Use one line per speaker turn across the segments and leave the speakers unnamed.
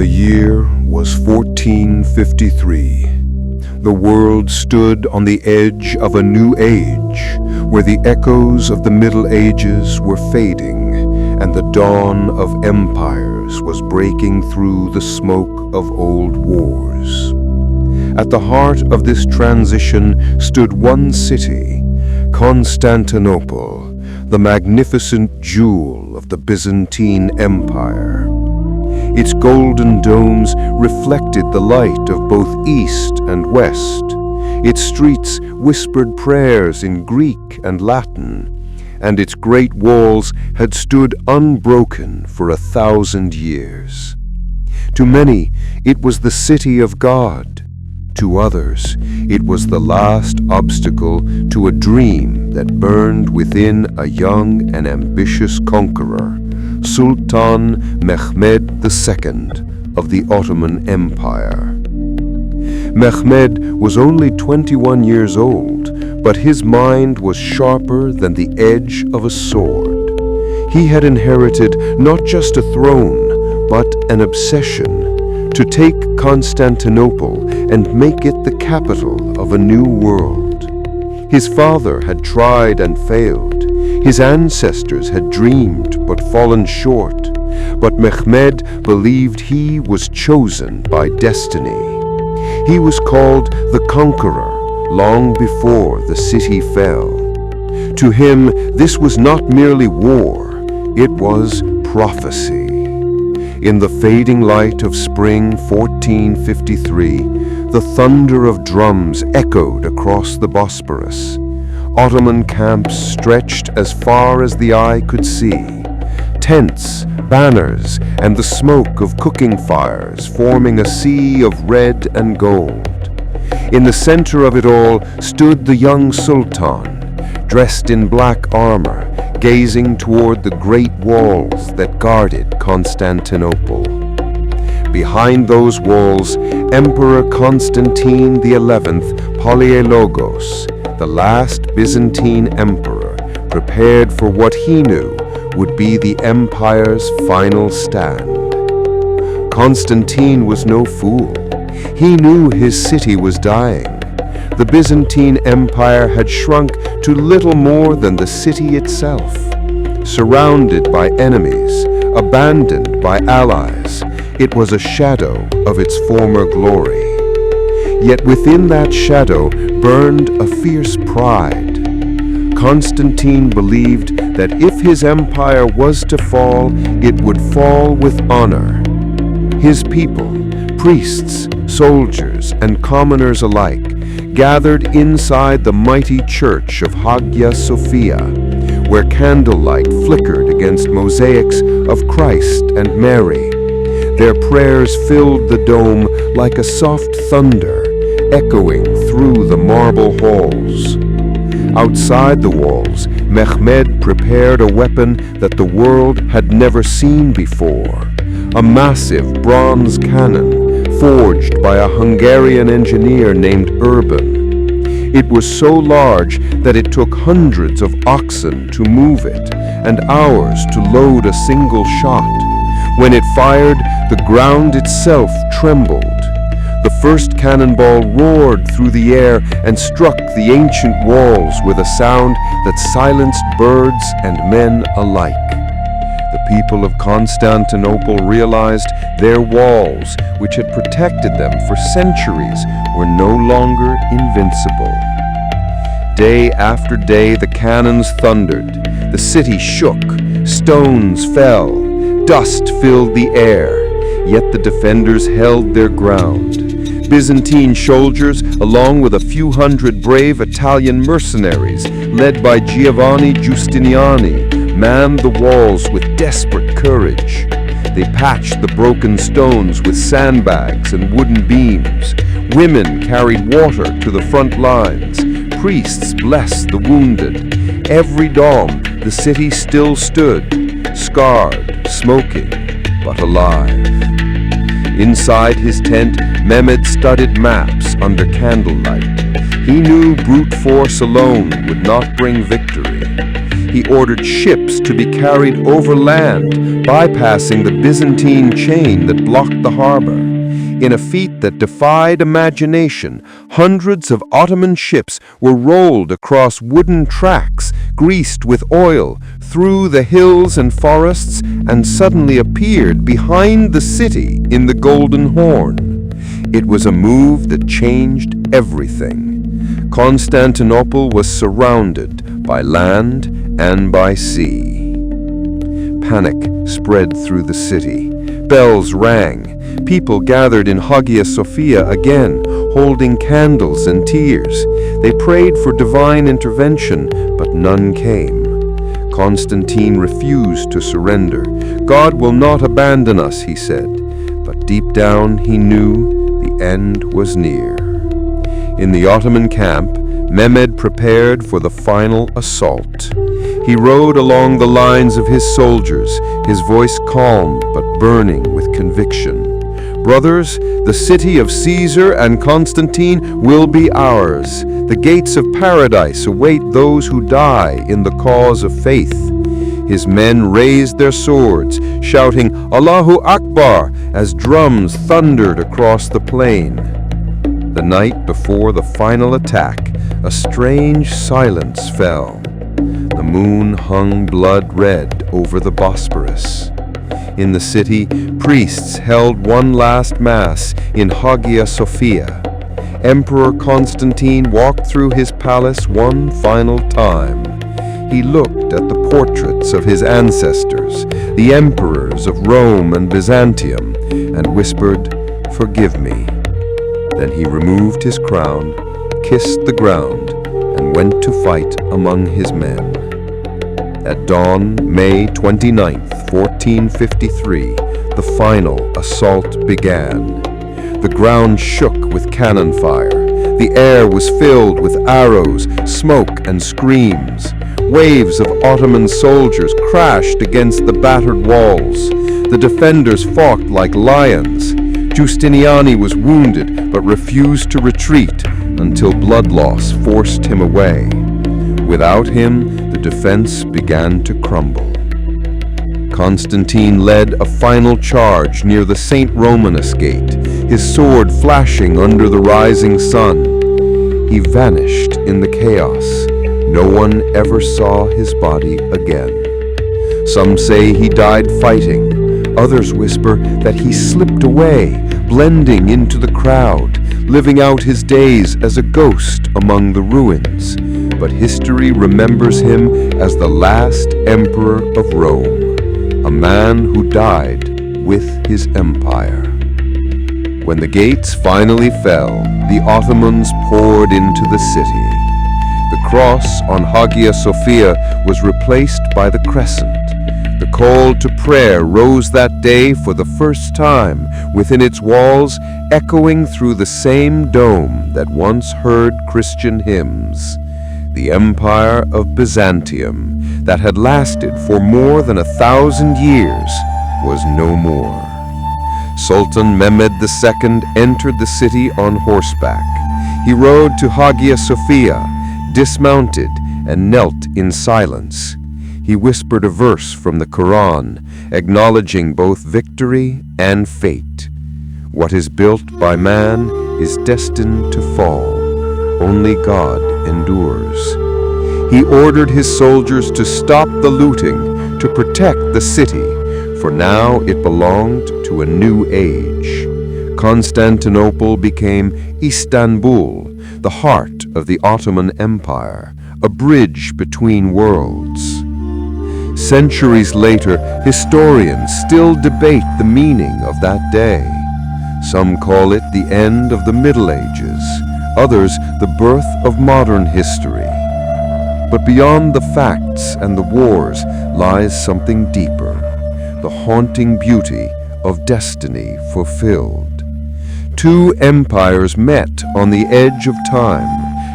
The year was 1453. The world stood on the edge of a new age, where the echoes of the Middle Ages were fading, and the dawn of empires was breaking through the smoke of old wars. At the heart of this transition stood one city, Constantinople, the magnificent jewel of the Byzantine Empire. Its golden domes reflected the light of both east and west. Its streets whispered prayers in Greek and Latin, and its great walls had stood unbroken for 1,000 years. To many, it was the city of God. To others, it was the last obstacle to a dream that burned within a young and ambitious conqueror, Sultan Mehmed II of the Ottoman Empire. Mehmed was only 21 years old, but his mind was sharper than the edge of a sword. He had inherited not just a throne, but an obsession to take Constantinople and make it the capital of a new world. His father had tried and failed. His ancestors had dreamed but fallen short. But Mehmed believed he was chosen by destiny. He was called the Conqueror long before the city fell. To him, this was not merely war, it was prophecy. In the fading light of spring 1453, the thunder of drums echoed across the Bosporus. Ottoman camps stretched as far as the eye could see. Tents, banners, and the smoke of cooking fires forming a sea of red and gold. In the center of it all stood the young sultan, dressed in black armor, gazing toward the great walls that guarded Constantinople. Behind those walls, Emperor Constantine XI Palaiologos, the last Byzantine emperor, prepared for what he knew would be the empire's final stand. Constantine was no fool. He knew his city was dying. The Byzantine Empire had shrunk to little more than the city itself. Surrounded by enemies, abandoned by allies, it was a shadow of its former glory. Yet within that shadow burned a fierce pride. Constantine believed that if his empire was to fall, it would fall with honor. His people, priests, soldiers, and commoners alike, gathered inside the mighty church of Hagia Sophia, where candlelight flickered against mosaics of Christ and Mary. Their prayers filled the dome like a soft thunder, echoing through the marble halls. Outside the walls, Mehmed prepared a weapon that the world had never seen before, a massive bronze cannon forged by a Hungarian engineer named Urban. It was so large that it took hundreds of oxen to move it and hours to load a single shot. When it fired, the ground itself trembled. The first cannonball roared through the air and struck the ancient walls with a sound that silenced birds and men alike. The people of Constantinople realized their walls, which had protected them for centuries, were no longer invincible. Day after day the cannons thundered, the city shook, stones fell, dust filled the air, yet the defenders held their ground. Byzantine soldiers, along with a few hundred brave Italian mercenaries, led by Giovanni Giustiniani, manned the walls with desperate courage. They patched the broken stones with sandbags and wooden beams. Women carried water to the front lines. Priests blessed the wounded. Every dawn, the city still stood, scarred, smoking, but alive. Inside his tent, Mehmed studied maps under candlelight. He knew brute force alone would not bring victory. He ordered ships to be carried over land, bypassing the Byzantine chain that blocked the harbor. In a feat that defied imagination, hundreds of Ottoman ships were rolled across wooden tracks, greased with oil, through the hills and forests, and suddenly appeared behind the city in the Golden Horn. It was a move that changed everything. Constantinople was surrounded by land and by sea. Panic spread through the city. Bells rang. People gathered in Hagia Sophia again, holding candles and tears. They prayed for divine intervention, but none came. Constantine refused to surrender. God will not abandon us, he said. But deep down he knew the end was near. In the Ottoman camp, Mehmed prepared for the final assault. He rode along the lines of his soldiers, his voice calm but burning with conviction. Brothers, the city of Caesar and Constantine will be ours. The gates of paradise await those who die in the cause of faith. His men raised their swords, shouting Allahu Akbar as drums thundered across the plain. The night before the final attack, a strange silence fell. The moon hung blood red over the Bosporus. In the city, priests held one last mass in Hagia Sophia. Emperor Constantine walked through his palace one final time. He looked at the portraits of his ancestors, the emperors of Rome and Byzantium, and whispered, "Forgive me." Then he removed his crown, kissed the ground, and went to fight among his men. At dawn, May 29th, 1453, the final assault began. The ground shook with cannon fire. The air was filled with arrows, smoke, and screams. Waves of Ottoman soldiers crashed against the battered walls. The defenders fought like lions. Giustiniani was wounded but refused to retreat until blood loss forced him away. Without him, the defense began to crumble. Constantine led a final charge near the St. Romanus Gate, his sword flashing under the rising sun. He vanished in the chaos. No one ever saw his body again. Some say he died fighting. Others whisper that he slipped away, blending into the crowd, living out his days as a ghost among the ruins. But history remembers him as the last emperor of Rome, a man who died with his empire. When the gates finally fell, the Ottomans poured into the city. The cross on Hagia Sophia was replaced by the crescent. The call to prayer rose that day for the first time within its walls, echoing through the same dome that once heard Christian hymns. The Empire of Byzantium, that had lasted for more than 1,000 years, was no more. Sultan Mehmed II entered the city on horseback. He rode to Hagia Sophia, dismounted, and knelt in silence. He whispered a verse from the Quran, acknowledging both victory and fate. What is built by man is destined to fall. Only God endures. He ordered his soldiers to stop the looting, to protect the city, for now it belonged to a new age. Constantinople became Istanbul, the heart of the Ottoman Empire, a bridge between worlds. Centuries later, historians still debate the meaning of that day. Some call it the end of the Middle Ages, others the birth of modern history. But beyond the facts and the wars lies something deeper, the haunting beauty of destiny fulfilled. Two empires met on the edge of time,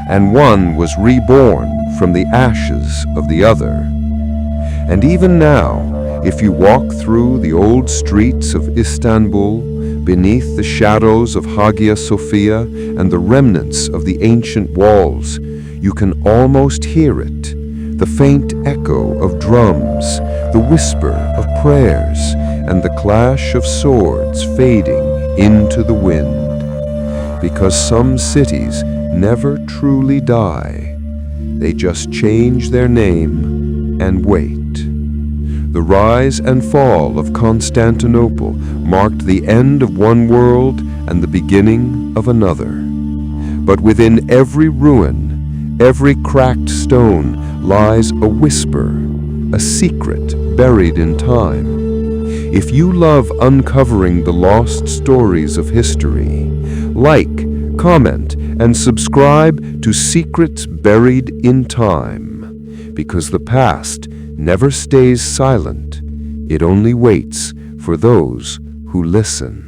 and one was reborn from the ashes of the other. And even now, if you walk through the old streets of Istanbul, beneath the shadows of Hagia Sophia and the remnants of the ancient walls, you can almost hear it, the faint echo of drums, the whisper of prayers and the clash of swords fading into the wind. Because some cities never truly die, they just change their name and wait. The rise and fall of Constantinople marked the end of one world and the beginning of another. But within every ruin, every cracked stone, lies a whisper, a secret buried in time. If you love uncovering the lost stories of history, like, comment, and subscribe to Secrets Buried in Time, because the past never stays silent. It only waits for those who listen.